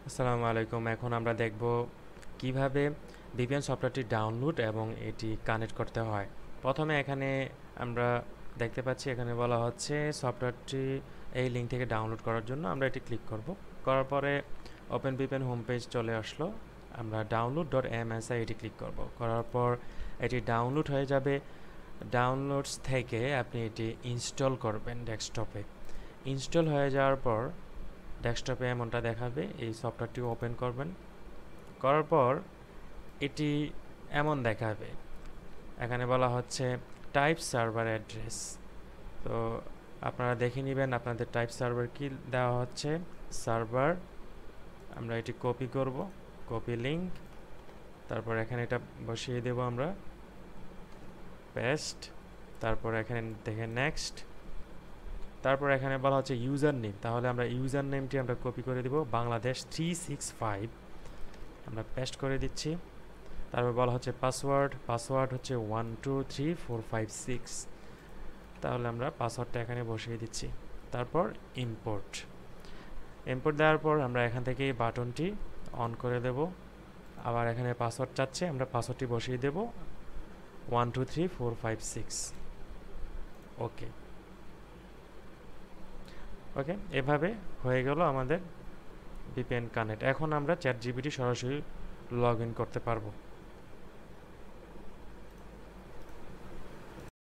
আসসালামু আলাইকুম। এখন আমরা দেখব কিভাবে VPN সফটওয়্যারটি ডাউনলোড এবং এটি কানেক্ট করতে হয়। প্রথমে এখানে আমরা দেখতে পাচ্ছি এখানে বলা হচ্ছে সফটওয়্যারটি এই লিঙ্ক থেকে ডাউনলোড করার জন্য আমরা এটি ক্লিক করব। করার পরে ওপেন VPN হোম পেজ চলে আসলো। আমরা download.msi এটি ক্লিক করব। করার পর এটি ডাউনলোড হয়ে যাবে। ডাউনলোডস থেকে আপনি এটি ইনস্টল করবেন ডেস্কটপে। ইনস্টল হয়ে যাওয়ার পর ডেস্কটপে এমনটা দেখাবে। এই সফটওয়্যারটি ওপেন করবেন। করার পর এটি এমন দেখাবে। এখানে বলা হচ্ছে টাইপ সার্ভার অ্যাড্রেস। তো আপনারা দেখে নেবেন আপনাদের টাইপ সার্ভার কি দেওয়া হচ্ছে। সার্ভার আমরা এটি কপি করব, কপি লিঙ্ক, তারপর এখানে এটা বসিয়ে দেব আমরা, পেস্ট, তারপর এখানে দেখে নেক্সট, তারপর এখানে বলা হচ্ছে ইউজার নেম। তাহলে আমরা ইউজার নেমটি আমরা কপি করে দিব, বাংলাদেশ 365 আমরা পেস্ট করে দিচ্ছি। তারপর বলা হচ্ছে পাসওয়ার্ড, পাসওয়ার্ড হচ্ছে 123456। তাহলে আমরা পাসওয়ার্ডটা এখানে বসিয়ে দিচ্ছি। তারপর ইম্পোর্ট, ইম্পোর্ট দেওয়ার পর আমরা এখান থেকে এই বাটনটি অন করে দেব। আবার এখানে পাসওয়ার্ড চাচ্ছে, আমরা পাসওয়ার্ডটি বসিয়ে দেব 123456। ওকে ওকে, এভাবে হয়ে গেল আমাদের VPN কানেক্ট। এখন আমরা চ্যাট জিপিটি সরাসরি লগ ইন করতে পারবো।